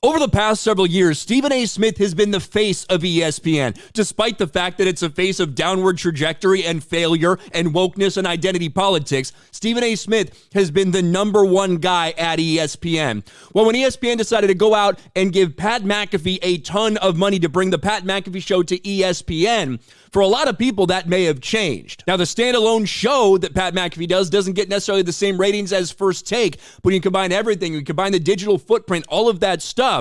Over the past several years, Stephen A. Smith has been the face of ESPN, despite the fact that it's a face of downward trajectory and failure and wokeness and identity politics. Stephen A. Smith has been the #1 guy at ESPN. Well, when ESPN decided to go out and give Pat McAfee a ton of money to bring the Pat McAfee show to ESPN, for a lot of people, that may have changed. Now, the standalone show that Pat McAfee does doesn't get necessarily the same ratings as First Take, but you combine everything, you combine the digital footprint, all of that stuff,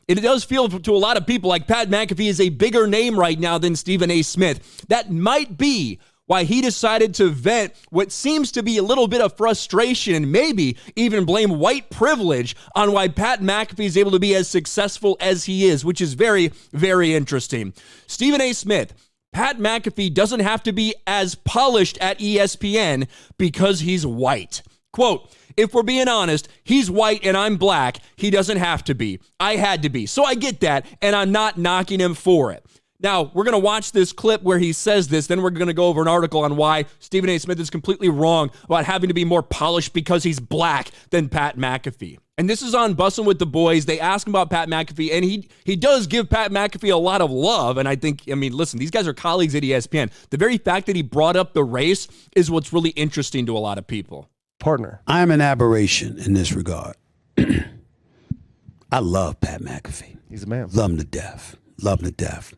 it does feel to a lot of people like Pat McAfee is a bigger name right now than Stephen A. Smith. That might be why he decided to vent what seems to be a little bit of frustration and maybe even blame white privilege on why Pat McAfee is able to be as successful as he is, which is very, very interesting. Stephen A. Smith, Pat McAfee doesn't have to be as polished at ESPN because he's white. Quote, if we're being honest, he's white and I'm black. He doesn't have to be. I had to be. So I get that, and I'm not knocking him for it. Now, we're going to watch this clip where he says this. Then we're going to go over an article on why Stephen A. Smith is completely wrong about having to be more polished because he's black than Pat McAfee. And this is on Bussin' with the Boys. They ask him about Pat McAfee, and he does give Pat McAfee a lot of love. And I think, listen, these guys are colleagues at ESPN. The very fact that he brought up the race is what's really interesting to a lot of people. Partner. I'm an aberration in this regard. I love Pat McAfee. He's a man. Love him to death. Love him to death.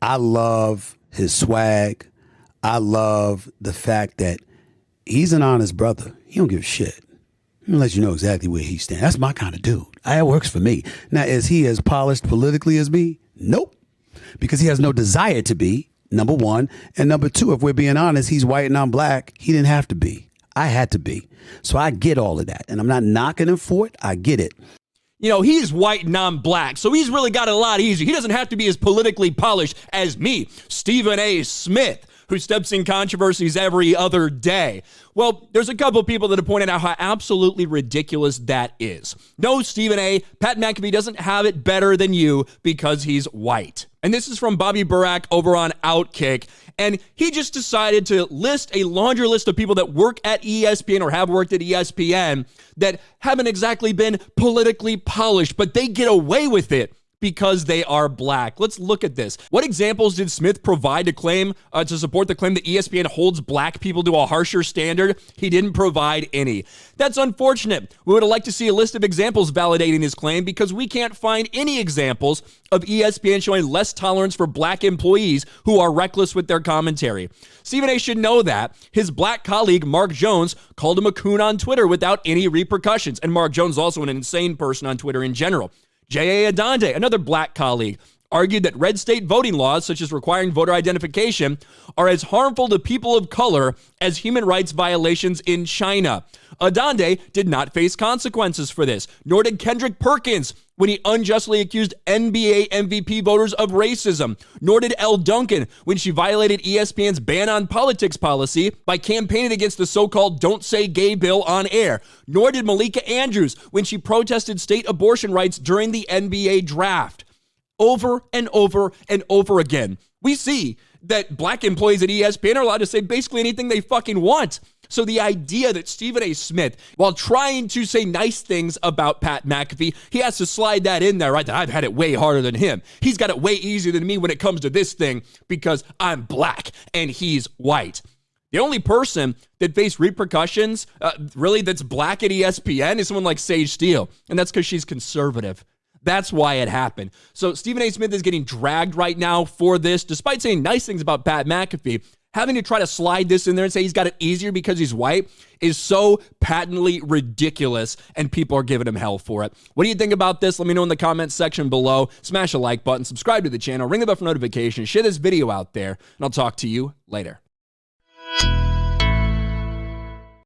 I love his swag. I love the fact that he's an honest brother. He don't give a shit. He'll let you know exactly where he stands. That's my kind of dude. That works for me. Now, is he as polished politically as me? Nope. Because he has no desire to be, number one. And number two, if we're being honest, he's white and I'm black. He didn't have to be. I had to be. So I get all of that. And I'm not knocking him for it. I get it. You know, he's white and I'm black, so he's really got it a lot easier. He doesn't have to be as politically polished as me, Stephen A. Smith, who steps in controversies every other day. Well, there's a couple of people that have pointed out how absolutely ridiculous that is. No, Stephen A., Pat McAfee doesn't have it better than you because he's white. And this is from Bobby Burak over on Outkick. And he just decided to list a laundry list of people that work at ESPN or have worked at ESPN that haven't exactly been politically polished, but they get away with it because they are black. Let's look at this. What examples did Smith provide to support the claim that ESPN holds black people to a harsher standard? He didn't provide any. That's unfortunate. We would have liked to see a list of examples validating his claim because we can't find any examples of ESPN showing less tolerance for black employees who are reckless with their commentary. Stephen A. should know that. His black colleague, Mark Jones, called him a coon on Twitter without any repercussions. And Mark Jones is also an insane person on Twitter in general. J.A. Adande, another black colleague, argued that red state voting laws, such as requiring voter identification, are as harmful to people of color as human rights violations in China. Adande did not face consequences for this, nor did Kendrick Perkins when he unjustly accused NBA MVP voters of racism, nor did Elle Duncan when she violated ESPN's ban on politics policy by campaigning against the so-called Don't Say Gay bill on air, nor did Malika Andrews when she protested state abortion rights during the NBA draft. Over and over and over again, we see that black employees at ESPN are allowed to say basically anything they fucking want. So the idea that Stephen A. Smith, while trying to say nice things about Pat McAfee, he has to slide that in there, right? That I've had it way harder than him. He's got it way easier than me when it comes to this thing because I'm black and he's white. The only person that faced repercussions, really, that's black at ESPN is someone like Sage Steele, and that's because she's conservative. That's why it happened. So Stephen A. Smith is getting dragged right now for this, despite saying nice things about Pat McAfee. Having to try to slide this in there and say he's got it easier because he's white is so patently ridiculous, and people are giving him hell for it. What do you think about this? Let me know in the comments section below. Smash a like button, subscribe to the channel, ring the bell for notifications, share this video out there, and I'll talk to you later.